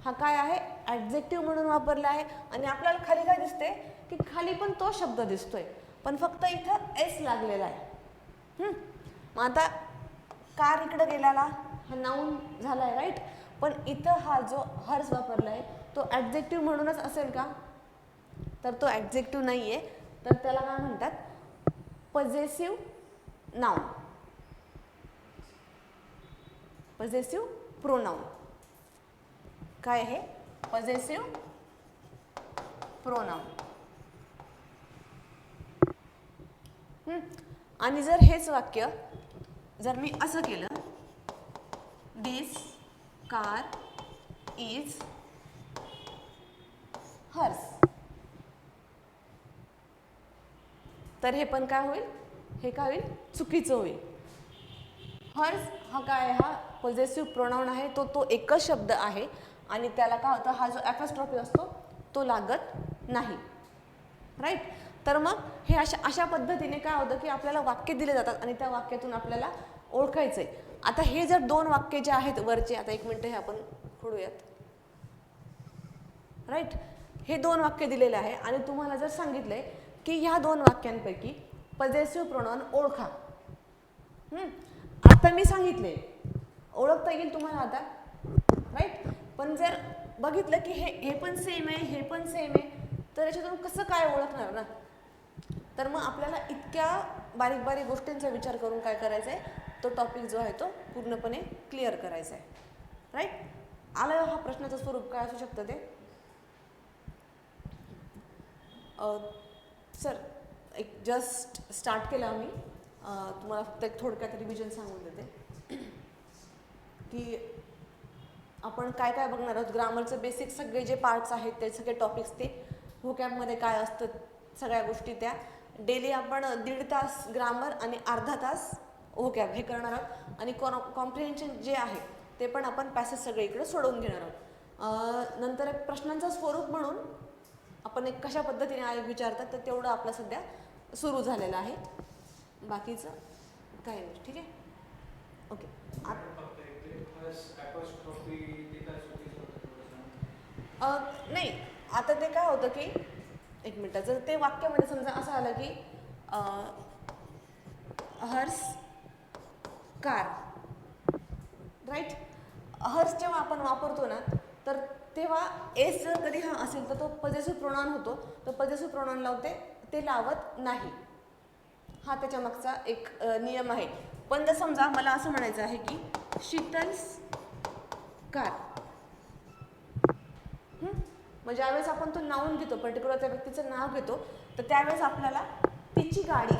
हा काय आहे, ॲडजेक्टिव्ह म्हणून वापरला आहे. आणि आपल्याला खाली काय दिसते की खाली पण तो शब्द दिसतोय, पण फक्त इथं एस लागलेला आहे. मग आता कार इकडे गेलेला हा नाऊन झाला आहे, राईट. पण इथं हा जो हर्स वापरला आहे तो ॲडजेक्टिव्ह म्हणूनच असेल का, तर तो ॲडजेक्टिव्ह नाही आहे. तर त्याला काय म्हणतात, पजेसिव्ह नाऊन, पजेसिव्ह प्रोनाऊन. काय आहे, पजेसिव्ह प्रोनाऊन. आणि जर हेच वाक्य जर मी असं केलं, दिस कार इज हर्स, तर हे पण काय होईल, हे काय होईल, चुकीचं होईल. हर्स हा काय, हा पॉझेसिव्ह प्रोनाउन आहे, तो एकच शब्द आहे आणि त्याला काय होतं, हा जो ॲपॉस्ट्रॉफी असतो तो लागत नाही, राईट. तर मग हे अशा पद्धतीने काय होतं की आपल्याला वाक्य दिले जातात आणि त्या वाक्यातून आपल्याला ओळखायचं आहे. आता हे जर दोन वाक्य जे आहेत वरचे, आता एक मिनटं हे आपण खोडूयात, राईट. हे दोन वाक्य दिलेले आहे आणि तुम्हाला जर सांगितलंय की ह्या दोन वाक्यांपैकी पॉझेसिव्ह प्रोनाउन ओळखा. आता मी सांगितले, ओळखता येईल तुम्हाला आता, राईट. पण जर बघितलं की हे पण सेम आहे, हे पण सेम आहे, तर याच्यातून कसं काय ओळखणार ना. तर मग आपल्याला इतक्या बारीक बारीक गोष्टींचा विचार करून काय करायचं आहे, तो टॉपिक जो आहे तो पूर्णपणे क्लिअर करायचा आहे, राईट. आलं हा प्रश्नाचं स्वरूप काय असू शकतं ते. सर एक जस्ट स्टार्ट केलं आम्ही, तुम्हाला फक्त एक थोडक्यात रिव्हिजन सांगून देते की आपण काय काय बघणार आहोत. ग्रामरचे बेसिक सगळे जे पार्ट्स आहेत ते सगळे टॉपिक्स, ते व्होकॅबमध्ये काय असतं सगळ्या गोष्टी, त्या डेली आपण 1.5 तास ग्रामर आणि अर्धा तास व्होकॅब हे करणार आहोत. आणि कॉम्प्रिहेन्शन जे आहे ते पण आपण पॅसेज सगळे इकडे सोडवून घेणार आहोत. नंतर एक प्रश्नांचं स्वरूप म्हणून आपण एक कशा पद्धतीने आयोग विचारतात तर तेवढं आपलं सध्या सुरू झालेलं आहे, बाकीचं काही नाही. ठीक आहे, ओके. नाही, आता ते काय होतं की एक मिनटं, जर ते वाक्यामध्ये समजा असं आलं की हर्स कार, राईट. हर्स जेव्हा आपण वापरतो ना, तर तेव्हा एस जर कधी हा असेल तर तो पॉझेसिव्ह प्रोनाउन होतो, तर पॉझेसिव्ह प्रोनाउन लावते, ते लावत नाही. हा त्याच्या मागचा एक नियम आहे. पण जर समजा मला असं म्हणायचं आहे की शीतल्स कार, मग ज्यावेळेस आपण तो नाऊन घेतो, पर्टिक्युलर त्या व्यक्तीचं नाव घेतो, तर त्यावेळेस आपल्याला तिची गाडी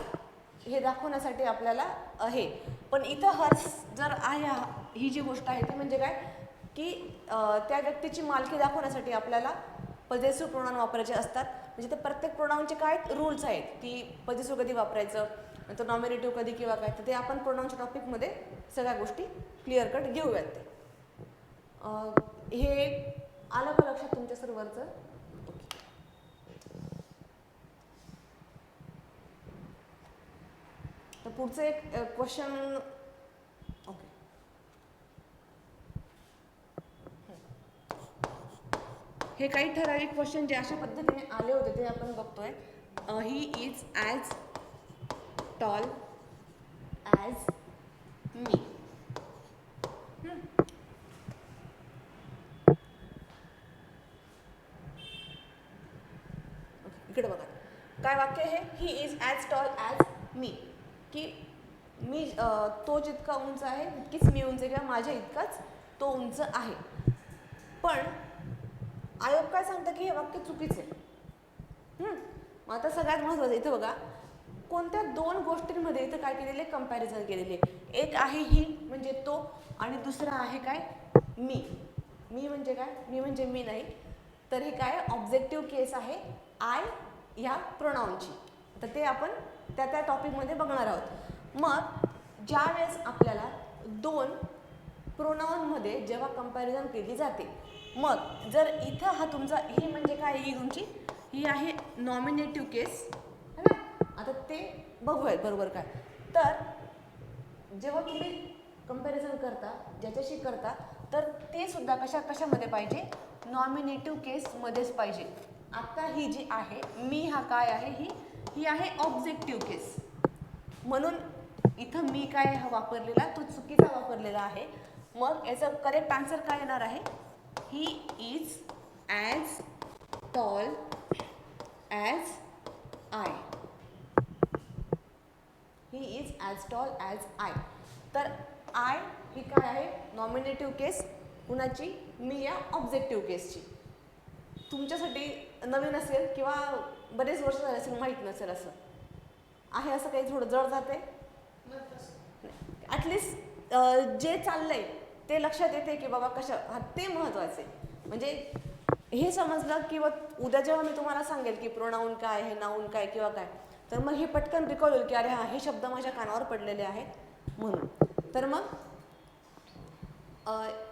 हे दाखवण्यासाठी आपल्याला आहे. पण इथं हर्स जर आहे, ही जी गोष्ट आहे ती म्हणजे काय की त्या व्यक्तीची मालकी दाखवण्यासाठी आपल्याला पॉझेसिव्ह प्रोनाउन वापरायचे असतात. म्हणजे ते प्रत्येक प्रोनाउनचे काय रूल्स आहेत की पॉझेसिव्ह कधी वापरायचं, नंतर नॉमिनेटिव्ह कधी किंवा काय, तर ते आपण प्रोनाउनच्या टॉपिकमध्ये सगळ्या गोष्टी क्लिअर कट घेऊयात. ते हे आलं का लक्षात तुमच्या सर्वांचं? तर पुढचं एक क्वेश्चन, ओके. हे काही ठराविक क्वेश्चन जे अशा पद्धतीने आले होते ते आपण बघतोय. He is as tall as me. इकडे बघा काय वाक्य आहे, he is as tall as me, की मी तो जितका उंच आहे तितकीच मी उंच आहे, किंवा माझ्या इतकाच तो उंच आहे. पण आयोग काय सांगतं की हे वाक्य चुकीचं आहे. मग आता सगळ्यात महत्त्वाचं इथं बघा, कोणत्या दोन गोष्टींमध्ये इथं काय केलेले, कंपॅरिझन केलेले. एक आहे ही म्हणजे तो, आणि दुसरा आहे काय, मी. मी म्हणजे काय, मी म्हणजे मी नाही, तर हे काय ऑब्जेक्टिव्ह केस आहे आय ह्या प्रोनाऊनची. तर ते आपण त्या टॉपिकमध्ये बघणार आहोत. मग ज्या वेळेस आपल्याला दोन प्रोनाऊनमध्ये जेव्हा कंपॅरिझन केली जाते, मग जर इथं हा तुमचा, ही म्हणजे काय, ही तुमची ही आहे नॉमिनेटिव्ह केस है ना. आता ते बघूयात बरोबर काय. तर जेव्हा तुम्ही कंपॅरिझन करता ज्याच्याशी करता, तर ते सुद्धा कशामध्ये पाहिजे, नॉमिनेटिव्ह केसमध्येच पाहिजे. आता ही जी आहे मी, हा काय आहे, ही आहे ऑब्जेक्टिव्ह केस. म्हणून इथं मी काय हा वापरलेला तो चुकीचा वापरलेला आहे. मग याचं करेक्ट आन्सर काय येणार आहे, he is as tall as I. He is as tall as I. तर आय ही काय आहे, नॉमिनेटिव्ह केस कुणाची, मी या ऑब्जेक्टिव्ह केसची. तुमच्यासाठी नवीन असेल किंवा बरेच वर्ष झाले असेल, माहीत नसेल असं आहे, असं काही थोडं जड जाते. ॲटलिस्ट जे चाललंय ते लक्षात येते की बाबा कशा, हा ते महत्त्वाचे. म्हणजे हे समजलं की उद्या जेव्हा मी तुम्हाला सांगेल की प्रोनाऊन काय, हे नाऊन काय किंवा काय, तर मग हे पटकन रिकॉल होईल की अरे हा हे शब्द माझ्या कानावर पडलेले आहेत म्हणून. तर मग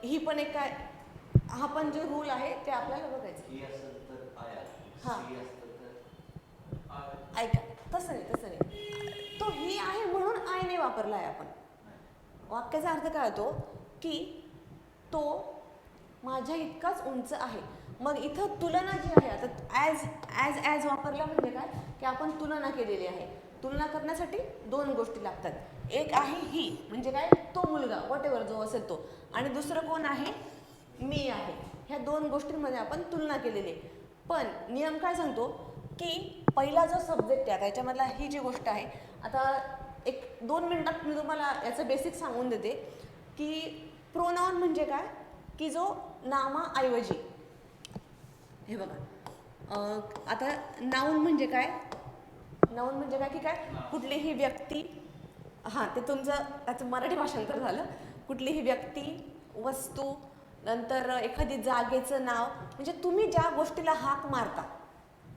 ही पण एक काय, हा पण जो रूल आहे ते आपल्याला बघायचं. हां ऐका, तसं नाही, तो ही आहे म्हणून आय नाही वापरला आहे आपण. वाक्याचा अर्थ काय होतो की तो माझ्या इतकाच उंच आहे. मग इथं तुलना जी आहे, आता ॲज वापरला म्हणजे काय की आपण तुलना केलेली आहे. तुलना करण्यासाठी दोन गोष्टी लागतात. एक आहे ही म्हणजे काय, तो मुलगा वॉट एव्हर जो असेल तो, आणि दुसरं कोण आहे, मी आहे. ह्या दोन गोष्टींमध्ये आपण तुलना केलेली आहे. पण नियम काय सांगतो की पहिला जो सब्जेक्ट आहे त्याच्यामधला ही जी गोष्ट आहे, आता 1-2 मिनिटात मी तुम्हाला याचं बेसिक सांगून देते की प्रोनाऊन म्हणजे काय, की जो नामाऐवजी, हे बघा आता नाऊन म्हणजे काय, नाऊन म्हणजे काय की काय, कुठलीही व्यक्ती, हां ते तुमचं त्याचं मराठी भाषांतर झालं, कुठलीही व्यक्ती, वस्तू, नंतर एखादी जागेचं नाव, म्हणजे तुम्ही ज्या गोष्टीला हाक मारता,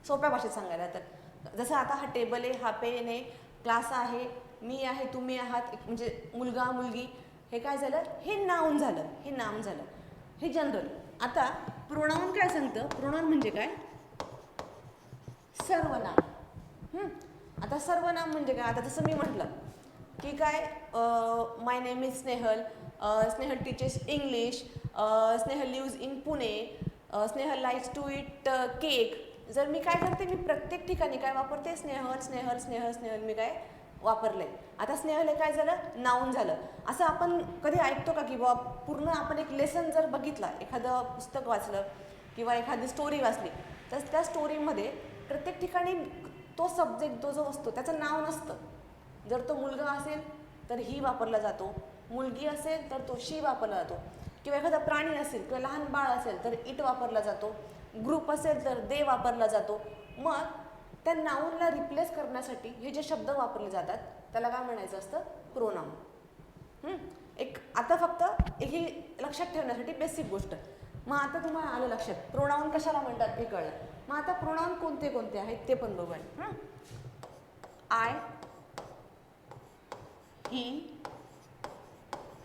सोप्या भाषेत सांगायला तर जसं आता हा टेबल आहे, हा पेन आहे, क्लास आहे, मी आहे, तुम्ही आहात, म्हणजे मुलगा मुलगी, हे काय झालं, हे नाऊन झालं, हे नाम झालं, हे जनरल. आता प्रोनाऊन काय सांगतं, प्रोनाऊन म्हणजे काय, सर्वनाम. आता सर्वनाम म्हणजे काय, आता जसं मी म्हटलं की काय, my name is Snehal, Snehal teachers English, Snehal lives in Pune, Snehal likes to eat cake. जर मी काय करते, मी प्रत्येक ठिकाणी काय वापरते, स्नेहल स्नेहल स्नेहल स्नेहल मी काय वापरलंय. आता स्नेहल हे काय झालं, नाऊन झालं. असं आपण कधी ऐकतो का की बाबा पूर्ण आपण एक लेसन जर बघितला, एखादं पुस्तक वाचलं किंवा एखादी स्टोरी वाचली, तर त्या स्टोरीमध्ये प्रत्येक ठिकाणी तो सब्जेक्ट तो जो असतो त्याचं नाव नसतं. जर तो मुलगा असेल तर ही वापरला जातो, मुलगी असेल तर तो शी वापरला जातो, किंवा एखादा प्राणी असेल किंवा लहान बाळ असेल तर इट वापरला जातो, ग्रुप असेल तर दे वापरला जातो. मग त्या नाऊनला रिप्लेस करण्यासाठी हे जे शब्द वापरले जातात त्याला काय म्हणायचं असतं, प्रोनाऊन. एक आता फक्त ही लक्षात ठेवण्यासाठी बेसिक गोष्ट. मग आता तुम्हाला आलं लक्षात प्रोनाऊन कशाला म्हणतात हे कळलं. मग आता प्रोनाऊन कोणते कोणते आहेत ते पण बघूया. I, he,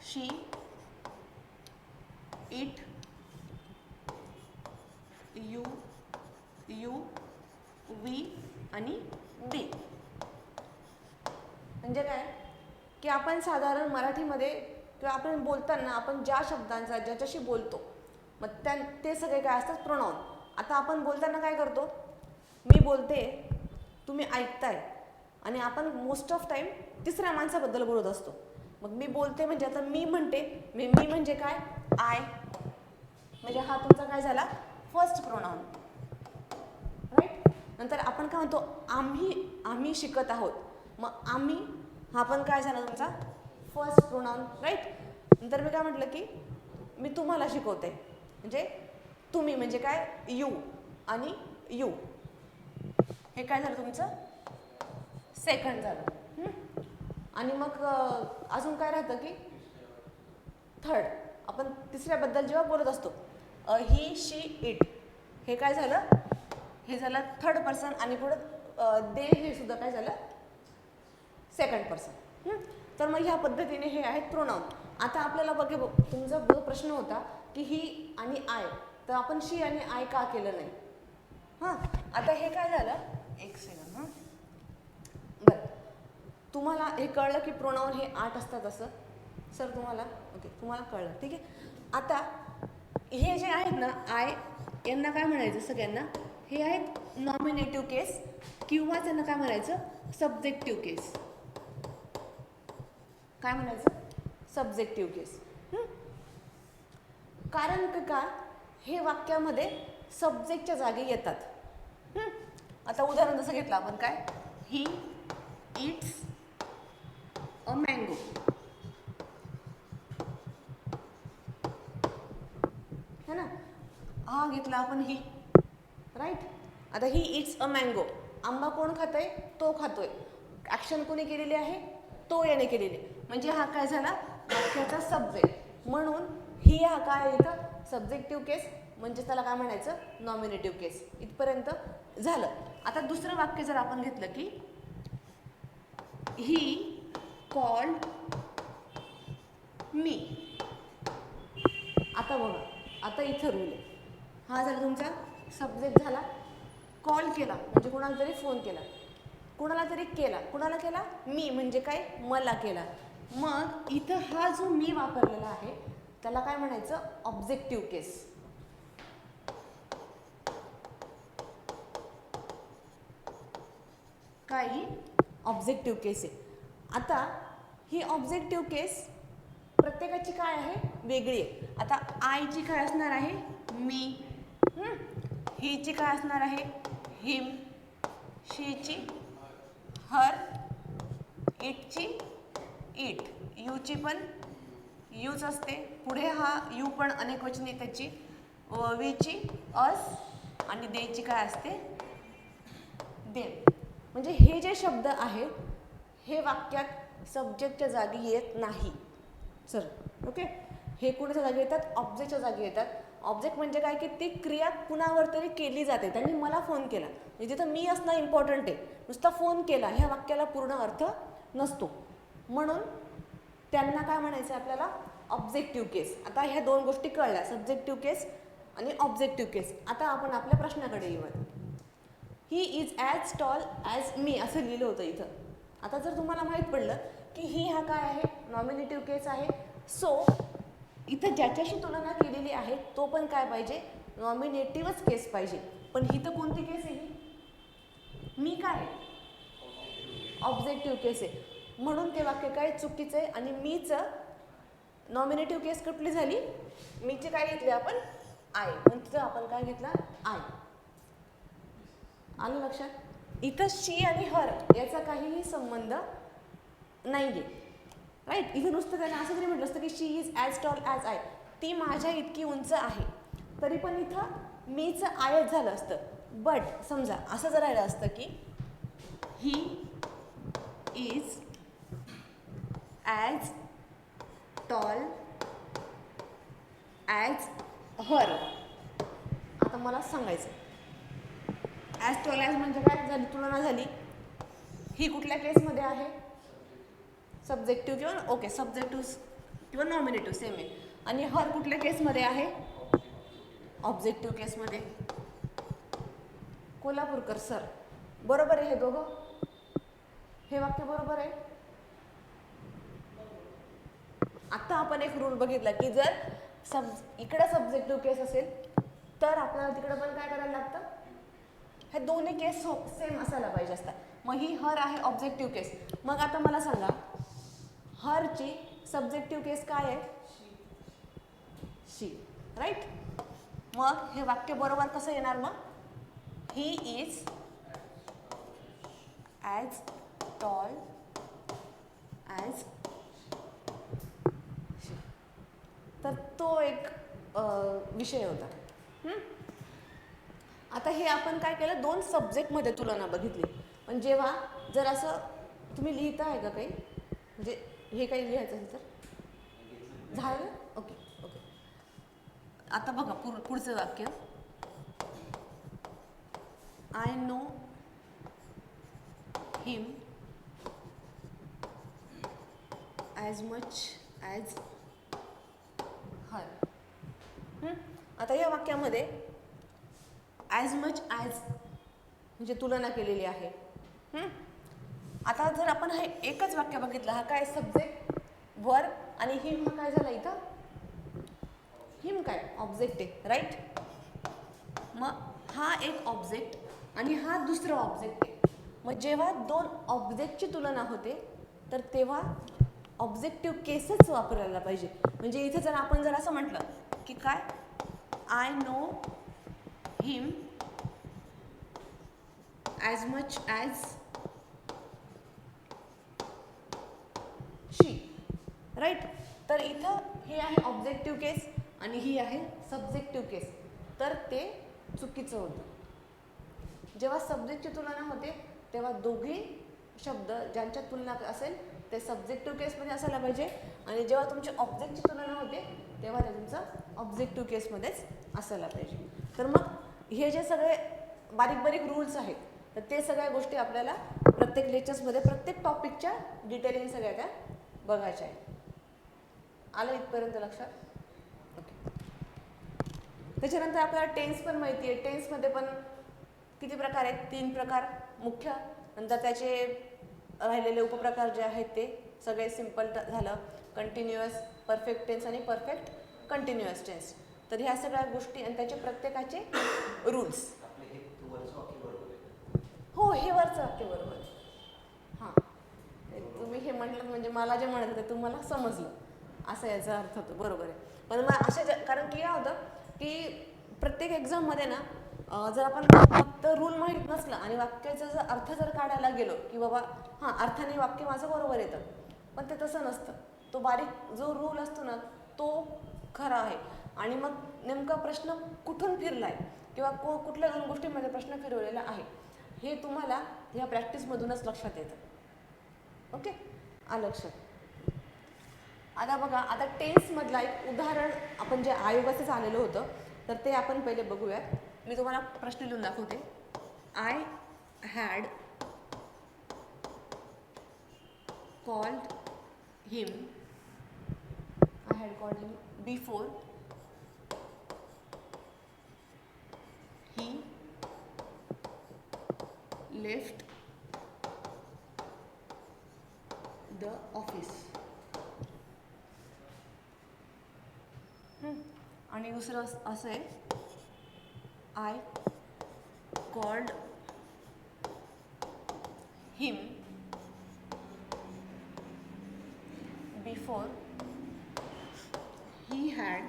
she, it, you, we आणि दे. म्हणजे काय की आपण साधारण मराठीमध्ये किंवा आपण बोलताना आपण ज्या शब्दांचा ज्याच्याशी बोलतो, मग ते सगळे काय असतात, प्रोनाऊन. आता आपण बोलताना काय करतो, मी बोलते, तुम्ही ऐकताय, आणि आपण मोस्ट ऑफ टाईम तिसऱ्या माणसाबद्दल बोलत असतो. मग मी बोलते म्हणजे आता मी म्हणते, मी म्हणजे काय, आय, म्हणजे हा तुमचा काय झाला, फर्स्ट प्रोनाऊन, राईट. नंतर आपण काय म्हणतो, आम्ही शिकत आहोत, मग आम्ही हा पण काय झाला तुमचा फर्स्ट प्रोनाऊन, राईट. नंतर मी काय म्हटलं की मी तुम्हाला शिकवते, म्हणजे तुम्ही म्हणजे काय, यू, आणि यू हे काय झालं तुमचं सेकंड झालं. आणि मग अजून काय राहतं की थर्ड. आपण तिसऱ्याबद्दल जेव्हा बोलत असतो ही, शी, इट, हे काय झालं, हे झालं थर्ड पर्सन. आणि पुढं दे हे सुद्धा काय झालं, सेकंड पर्सन. तर मग ह्या पद्धतीने हे आहेत प्रोनाउन. आता आपल्याला तुमचा जो प्रश्न होता की ही आणि आय, तर आपण शी आणि आय का केलं नाही. हां, आता हे काय झालं, एक सेकंड. बरं, तुम्हाला हे कळलं की प्रोनाउन हे 8 असतात असं. सर तुम्हाला ओके, तुम्हाला कळलं, ठीक आहे. आता हे जे आहेत ना आय, यांना काय म्हणायचं सगळ्यांना, हे आहेत नॉमिनेटिव्ह केस किंवा त्यांना काय म्हणायचं, सब्जेक्टिव्ह केस. काय म्हणायचं, सब्जेक्टिव्ह केस. कारण का हे वाक्यामध्ये सब्जेक्टच्या जागी येतात. आता उदाहरण जसं घेतलं आपण, काय, ही इट्स अ मँगो. है ना, हा घेतला आपण ही, राईट. आता ही इट्स अ मँगो, आंबा कोण खातोय, तो खातोय. ॲक्शन कोणी केलेली आहे, तो याने केलेली. म्हणजे हा काय झाला, वाक्याचा सब्जेक्ट. म्हणून ही हा काय इथं सब्जेक्टिव्ह केस, म्हणजे त्याला काय म्हणायचं, नॉमिनेटिव्ह केस. इथपर्यंत झालं. आता दुसरं वाक्य जर आपण घेतलं की ही कॉल्ड मी. आता बघा, आता इथं रूल आहे. हा झाला तुमचा सब्जेक्ट झाला. कॉल केला म्हणजे कोणाला तरी फोन केला, कोणाला तरी केला. कोणाला केला, मी, म्हणजे काय, मला केला. मग इथं हा जो मी वापरलेला आहे त्याला काय म्हणायचं, ऑब्जेक्टिव्ह केस. काय, ही ऑब्जेक्टिव्ह केस आहे. आता ही ऑब्जेक्टिव्ह केस प्रत्येकाची काय आहे, वेगळी आहे. आता आयची काय असणार आहे, मी. हीची काय असणार आहे, हिम. शीची हर. इटची इट. यूची पण यूच असते. पुढे हा यू पण अनेकवचनी त्याची. वीची अस. आणि देची काय असते, देम. म्हणजे हे जे शब्द आहेत हे वाक्यात सब्जेक्टच्या जागी येत नाही. सर ओके, हे कुणाच्या जागी येतात, ऑब्जेक्टच्या जागी येतात. ऑब्जेक्ट म्हणजे काय की ती क्रिया कुणावर तरी केली जाते. त्यांनी मला फोन केला, म्हणजे तिथं मी असणं इम्पॉर्टंट आहे. नुसता फोन केला ह्या वाक्याला पूर्ण अर्थ नसतो. म्हणून त्यांना काय म्हणायचं आपल्याला, ऑब्जेक्टिव्ह केस. आता ह्या दोन गोष्टी कळल्या, सब्जेक्टिव्ह केस आणि ऑब्जेक्टिव्ह केस. आता आपण आपल्या प्रश्नाकडे येऊया. He is as tall as me असं लिहिलं होतं इथं. आता जर तुम्हाला माहीत पडलं की ही हा काय आहे, नॉमिनेटिव्ह केस आहे. सो इथं ज्याच्याशी तुलना केलेली आहे तो पण काय पाहिजे, नॉमिनेटिव्हच केस पाहिजे. पण ही तर कोणती केस आहे, मी काय, ऑब्जेक्टिव्ह केस आहे. म्हणून ते वाक्य काय चुकीचं आहे. आणि मीच नॉमिनेटिव्ह केस कुठली झाली, मीचे काय घेतले आपण, आय. पण तिथं आपण काय घेतला, आय. आलं लक्षात. इथं शी आणि हर याचा काहीही संबंध नाही आहे, राईट. इथं नुसतं त्याने असं तरी म्हटलं असतं की she is as tall as I, ती माझ्या इतकी उंच आहे. तरी पण इथं मीचं आयच झालं असतं. बट समजा असं जर राहिलं असतं की he is as tall as her. आता मला सांगायचं, ॲज टॉल ॲज म्हणजे काय झाली, तुलना झाली. ही कुठल्या केसमध्ये आहे, सब्जेक्टिव्ह किंवा ओके सब्जेक्टिव्ह किंवा नॉमिनेटिव्ह सेम आहे. आणि हर कुठल्या केसमध्ये आहे, ऑब्जेक्टिव्ह केसमध्ये. कोल्हापूरकर सर बरोबर आहे, हे दोघं, हे वाक्य बरोबर आहे. आता आपण एक रूल बघितला की जर इकडे सब्जेक्टिव्ह केस असेल तर आपल्याला तिकडे पण काय करायला लागतं, हे दोन्ही केस सेम असायला पाहिजे असतात. मग ही हर आहे ऑब्जेक्टिव्ह केस. मग आता मला सांगा, हरची सब्जेक्टिव्ह केस काय आहे, शी, राईट. मग हे वाक्य बरोबर कसं येणार, मग he is as tall as. तर तो एक विषय होता. आता हे आपण काय केलं, दोन सब्जेक्टमध्ये तुलना बघितली. पण जेव्हा जर असं तुम्ही लिहिता आहे का काही, म्हणजे हे काही लिहायचं असेल तर झालं. Okay okay. आता बघा पुढचं वाक्य. I know him as much as her. आता या वाक्यामध्ये ॲज मच ॲज म्हणजे तुलना केलेली आहे. आता जर आपण हे एकच वाक्य बघितलं, हा काय सब्जेक्ट वर्ब आणि हिम हा काय झाला इथं, हिम काय ऑब्जेक्ट आहे, राईट. मग हा एक ऑब्जेक्ट आणि हा दुसरा ऑब्जेक्ट आहे. मग जेव्हा दोन ऑब्जेक्टची तुलना होते तर तेव्हा ऑब्जेक्टिव्ह केसच वापरायला पाहिजे. म्हणजे इथे जर आपण जर असं म्हटलं की काय, I know him as much as she, right. तर इथं हे आहे ऑब्जेक्टिव्ह केस आणि ही आहे सब्जेक्टिव्ह केस, तर ते चुकीचं होतं. जेव्हा सब्जेक्टची तुलना होते तेव्हा दोघी शब्द ज्यांच्या तुलना असेल ते सब्जेक्टिव्ह केसमध्ये असायला पाहिजे, आणि जेव्हा तुमची ऑब्जेक्टची तुलना होते तेव्हा ते तुमचं ऑब्जेक्टिव्ह केसमध्येच असायला पाहिजे. तर मग हे जे सगळे बारीक बारीक रूल्स आहेत तर ते सगळ्या गोष्टी आपल्याला प्रत्येक लेक्चर्समध्ये प्रत्येक टॉपिकच्या डिटेलिंग सगळ्या त्या बघायच्या आहेत. आलं इथपर्यंत लक्षात? ओके. त्याच्यानंतर आपल्याला टेन्स पण माहिती आहे. टेन्समध्ये पण किती प्रकार आहेत, 3 प्रकार मुख्य, नंतर त्याचे राहिलेले उपप्रकार जे आहेत ते सगळे सिम्पल झालं, कंटिन्युअस, परफेक्ट टेन्स आणि परफेक्ट कंटिन्युअस टेन्स. तर ह्या सगळ्या गोष्टी आणि त्याचे प्रत्येकाचे रूल्स. हो, हे वरचं वाक्य बरोबर. हां, तुम्ही हे म्हटलं म्हणजे मला जे म्हणत होते तुम्हाला समजलं असा याचा अर्थ होतो, बरोबर आहे. पण मग अशा कारण की काय होतं की प्रत्येक एक्झाममध्ये ना जर आपण फक्त रूल माहीत नसला आणि वाक्याचा जर अर्थ जर काढायला गेलो की बाबा हां अर्थाने वाक्य माझं बरोबर येतं, पण ते तसं नसतं. तो बारीक जो रूल असतो ना तो खरा आहे. आणि मग नेमका प्रश्न कुठून फिरला आहे किंवा कुठल्या 2 गोष्टींमध्ये प्रश्न फिरवलेला आहे हे तुम्हाला ह्या प्रॅक्टिसमधूनच लक्षात येतं. ओके, आलं लक्षात? आता बघा, आता टेन्समधला एक उदाहरण आपण जे आयोगाचंच आलेलं होतं तर ते आपण पहिले बघूयात. मी तुम्हाला प्रश्न लिहून दाखवते. I had called him before he left the office. आणि दुसरं असं आहे, I called him before he had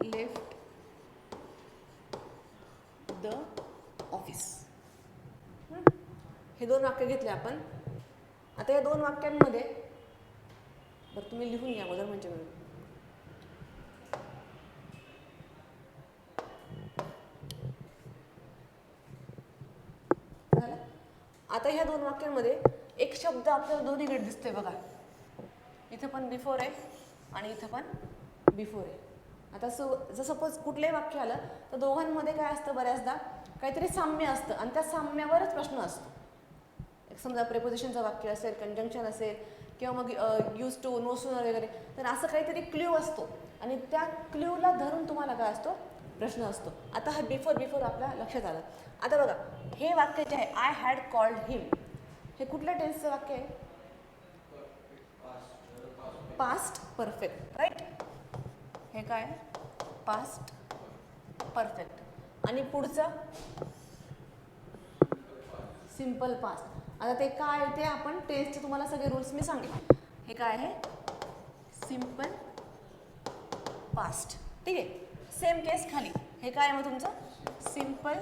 left the office. हे 2 वाक्य घेतले आपण. आता या 2 वाक्यांमध्ये बरं तुम्ही लिहून घ्या अगोदर म्हणजे झालं. आता ह्या 2 वाक्यांमध्ये एक शब्द आपल्याला दोन्हीकडे दिसतोय बघा. इथं पण बिफोर आहे आणि इथं पण बिफोर आहे. आता जर सपोज कुठलंही वाक्य आलं तर दोघांमध्ये काय असतं, बऱ्याचदा काहीतरी साम्य असतं आणि त्या साम्यावरच प्रश्न असतो. एक समजा प्रेपोजिशनचं वाक्य असेल, कंजंक्शन असेल किंवा मग यूज टू, नो सूनर वगैरे, तर असं काहीतरी क्ल्यू असतो आणि त्या क्ल्यूला धरून तुम्हाला काय असतो, प्रश्न असतो. आता हा बिफोर आपल्या लक्षात आलं. आता बघा, हे वाक्य जे आहे आय हॅड कॉल्ड हिम, हे कुठल्या टेन्सचं वाक्य आहे? Past perfect, right. हे काय पास्ट परफेक्ट आणि पुढचं सिम्पल पास्ट. आता ते काय ते आपण टेन्सचे तुम्हाला सगळे रूल्स मी सांगेन. हे काय आहे, सिम्पल पास्ट, ठीक आहे. सेम केस खाली हे काय आहे मग तुमचं सिम्पल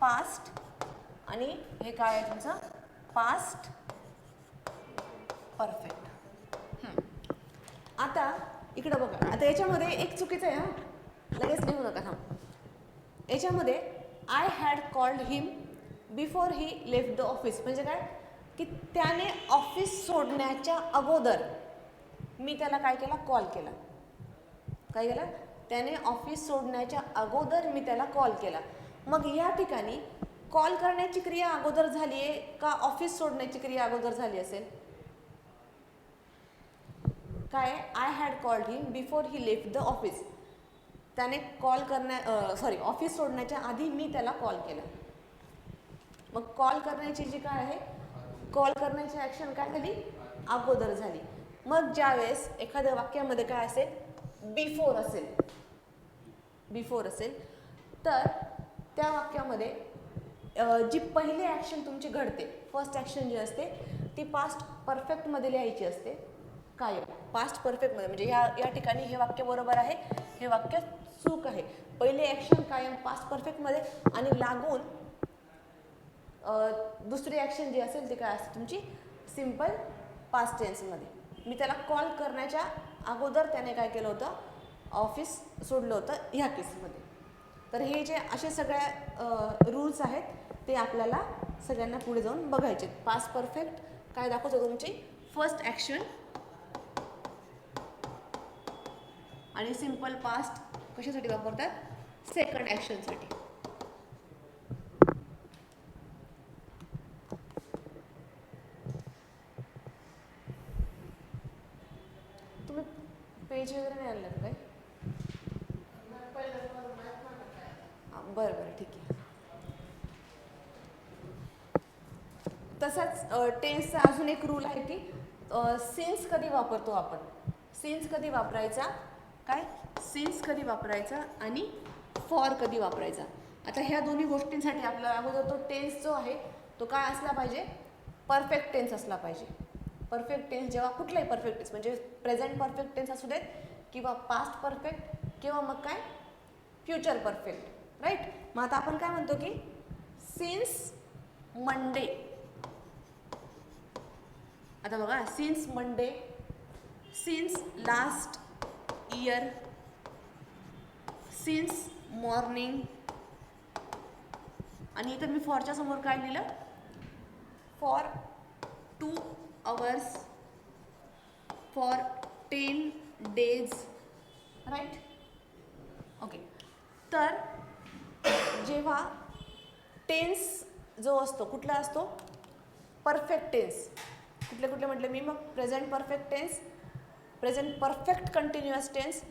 पास्ट आणि हे काय आहे तुमचं पास्ट परफेक्ट. आता इकडं बघा, आता याच्यामध्ये एक चुकीचं आहे, लगेच लिहू नका. याच्यामध्ये I had called him before he left the office म्हणजे काय की त्याने ऑफिस सोडण्याच्या अगोदर मी त्याला काय केला, कॉल केला. काय केला, त्याने ऑफिस सोडण्याच्या अगोदर मी त्याला कॉल केला. मग या ठिकाणी कॉल करण्याची क्रिया अगोदर झाली आहे का ऑफिस सोडण्याची क्रिया अगोदर झाली असेल? काय, I had called him before he left the office. त्याने कॉल ऑफिस सोडण्याच्या आधी मी त्याला कॉल केला. मग कॉल करण्याची जी काय आहे, कॉल करण्याची ॲक्शन काय झाली, अगोदर झाली. मग ज्यावेळेस एखाद्या वाक्यामध्ये काय असेल, बिफोर असेल तर त्या वाक्यामध्ये जी पहिली ॲक्शन तुमची घडते, फर्स्ट ॲक्शन जी असते ती पास्ट परफेक्टमध्ये लिहायची असते. काय, पास्ट परफेक्टमध्ये. म्हणजे या ठिकाणी हे वाक्य बरोबर आहे, हे वाक्य चूक आहे. पहिली ॲक्शन कायम पास्ट परफेक्टमध्ये आणि लागून दुसरी ॲक्शन जी असेल ती काय असते तुमची सिम्पल पास्ट टेन्समध्ये. मी त्याला कॉल करण्याच्या अगोदर त्याने काय केलं होतं, ऑफिस सोडलं होतं ह्या केसमध्ये. तर हे जे असे सगळ्या रूल्स आहेत ते आपल्याला सगळ्यांना पुढे जाऊन बघायचे. पास्ट परफेक्ट काय दाखवतो, तुमची फर्स्ट ॲक्शन, आणि सिम्पल पास्ट कशासाठी वापरतात, सेकंड ॲक्शनसाठी. तुम्ही पेज वगैरे नाही आणलं काय? बरं बरं ठीक आहे. तसाच टेन्सचा अजून एक रूल आहे की सिन्स कधी वापरतो आपण, सिन्स कधी वापरायचा, काय सिन्स कधी वापरायचा आणि फॉर कधी वापरायचा. आता ह्या दोन्ही गोष्टींसाठी आपल्याला अगोदर तो टेन्स जो आहे तो काय असला पाहिजे, परफेक्ट टेन्स असला पाहिजे. परफेक्ट टेन्स जेव्हा कुठलाही परफेक्ट टेन्स म्हणजे प्रेझेंट परफेक्ट टेन्स असू देत किंवा पास्ट परफेक्ट किंवा मग काय फ्युचर परफेक्ट, राईट. मग आता आपण काय म्हणतो की सिन्स मंडे. आता बघा, since Monday, since last year, since morning, आणि इथं मी फॉरच्या समोर काय लिहिलं, फॉर 2 hours, फॉर 10 days, राईट. ओके. तर जेव्हा टेन्स जो असतो कुठला असतो, परफेक्ट टेन्स. कुठले म्हटले मी, मग present perfect tense, present perfect continuous tense,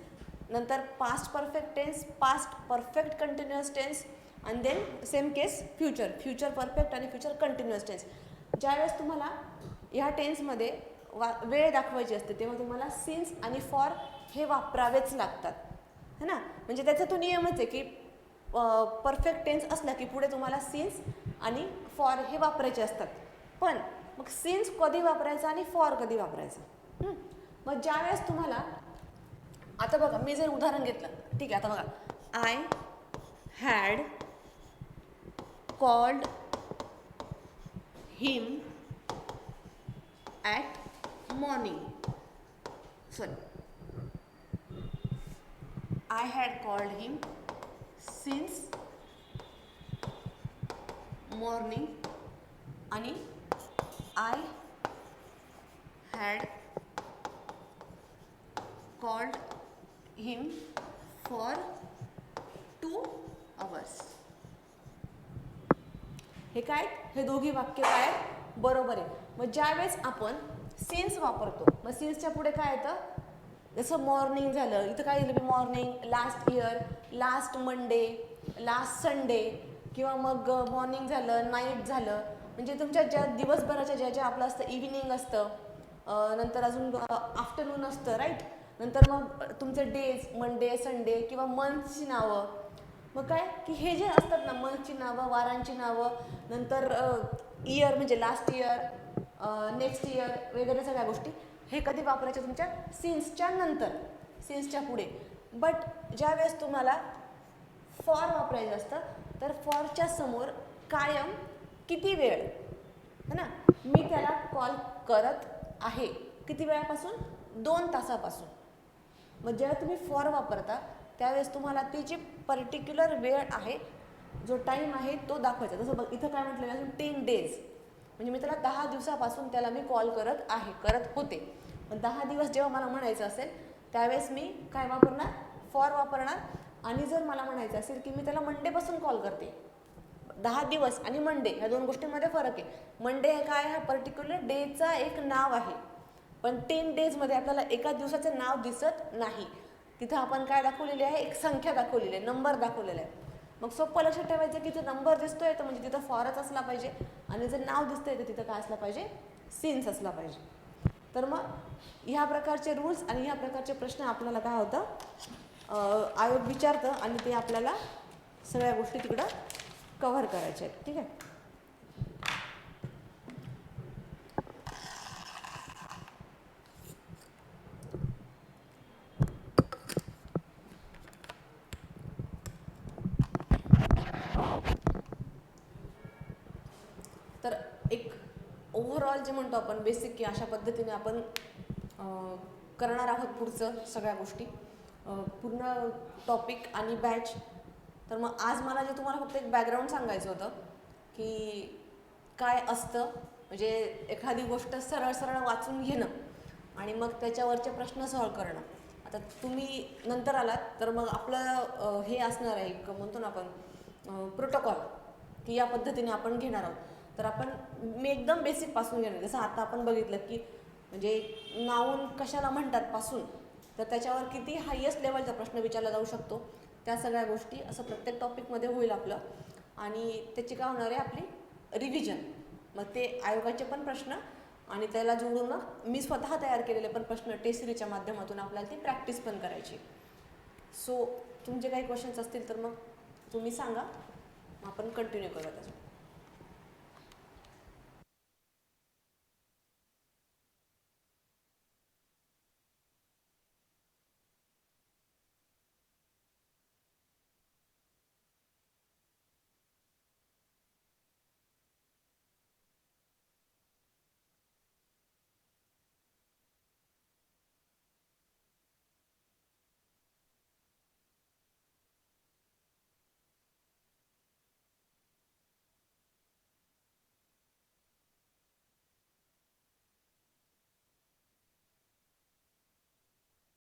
नंतर past perfect tense, past perfect continuous tense, आणि then same case future perfect आणि फ्युचर कंटिन्युअस टेन्स. ज्यावेळेस तुम्हाला ह्या टेन्समध्ये वेळ दाखवायची असते तेव्हा तुम्हाला सिन्स आणि फॉर हे वापरावेच लागतात, है ना. म्हणजे त्याचा तो नियमच आहे की परफेक्ट टेन्स असला की पुढे तुम्हाला सिन्स आणि फॉर हे वापरायचे असतात. पण मग सिन्स कधी वापरायचा आणि फॉर कधी वापरायचा. मग ज्यावेळेस तुम्हाला, आता बघा मी जर उदाहरण घेतलं, ठीक आहे. आता बघा, I had called him at morning, I had called him since morning आणि I had called him for 2 hours. हे काय, हे दोघी वाक्य काय बरोबर आहे. मग ज्यावेळेस आपण सिन्स वापरतो, मग सिन्सच्या पुढे काय येतं, जसं मॉर्निंग झालं, इथं काय दिलं मी, morning, last year, last Monday, last Sunday, किंवा मग मॉर्निंग झालं, नाईट झालं, म्हणजे तुमच्या ज्या दिवसभराच्या ज्या आपलं असतं, इव्हिनिंग असतं, नंतर अजून आफ्टरनून असतं, राईट. नंतर मग तुमचे डेज, मंडे, संडे, किंवा मंथची नावं. मग काय की हे जे असतात ना, मंथची नावं, वारांची नावं, नंतर इयर म्हणजे लास्ट इयर, नेक्स्ट इयर वगैरे सगळ्या गोष्टी, हे कधी वापरायचे तुमच्या सिन्सच्या नंतर, सिन्सच्या पुढे. बट ज्यावेळेस तुम्हाला फॉर वापरायचं असतं तर फॉरच्या समोर कायम किती वेळ, है ना, मी त्याला कॉल करत आहे, किती वेळापासून, 2 तासापासून. मग जेव्हा तुम्ही फॉर वापरता त्यावेळेस तुम्हाला ती जी पर्टिक्युलर वेळ आहे जो टाईम आहे तो दाखवायचा. जसं बघ इथं काय म्हटलं अजून 10 डेज, म्हणजे मी त्याला 10 दिवसापासून त्याला मी कॉल करत होते. पण 10 दिवस जेव्हा मला म्हणायचं असेल त्यावेळेस मी काय वापरणार, फॉर वापरणार. आणि जर मला म्हणायचं असेल की मी त्याला मंडेपासून कॉल करते, 10 दिवस आणि मंडे ह्या दोन गोष्टींमध्ये फरक आहे. मंडे हे काय, हा पर्टिक्युलर डेचा एक नाव आहे, पण 10 डेजमध्ये आपल्याला एका दिवसाचं नाव दिसत नाही. तिथं आपण काय दाखवलेली आहे, एक संख्या दाखवलेली आहे, नंबर दाखवलेला आहे. मग सोपं लक्षात ठेवायचं की जर नंबर दिसतोय तर म्हणजे तिथं फॉरच असला पाहिजे, आणि जर नाव दिसतंय तर तिथं काय असलं पाहिजे, सिन्स असला पाहिजे. तर मग ह्या प्रकारचे रूल्स आणि ह्या प्रकारचे प्रश्न आपल्याला काय होतं, आयोग विचारतं आणि ते आपल्याला सगळ्या गोष्टी तिकडं कव्हर करायच्या आहेत. ठीक आहे. तर एक ओव्हरऑल जे म्हणतो आपण बेसिक, की अशा पद्धतीने आपण करणार आहोत पुढचं सगळ्या गोष्टी, पूर्ण टॉपिक आणि बॅच. तर मग आज मला जे तुम्हाला फक्त एक बॅकग्राऊंड सांगायचं होतं की काय असतं, म्हणजे एखादी गोष्ट सरळ सरळ वाचून घेणं आणि मग त्याच्यावरचे प्रश्न सॉल्व करणं. आता तुम्ही नंतर आलात तर मग आपलं हे असणार आहे, एक म्हणतो ना आपण प्रोटोकॉल, की या पद्धतीने आपण घेणार आहोत. तर आपण मी एकदम बेसिकपासून घेणार. जसं आता आपण बघितलं की म्हणजे नाऊन कशाला म्हणतात पासून, तर त्याच्यावर किती हायेस्ट लेवलचा प्रश्न विचारला जाऊ शकतो, त्या सगळ्या गोष्टी असं प्रत्येक टॉपिकमध्ये होईल आपलं. आणि त्याची काय होणार आहे, आपली रिव्हिजन. मग ते आयोगाचे पण प्रश्न आणि त्याला जोडून मी स्वतः तयार केलेले पण प्रश्न टेस्ट सिरीजच्या माध्यमातून आपल्याला ती प्रॅक्टिस पण करायची. सो तुमचे काही क्वेश्चन्स असतील तर मग तुम्ही सांगा, आपण कंटिन्यू करूया त्याच्यात.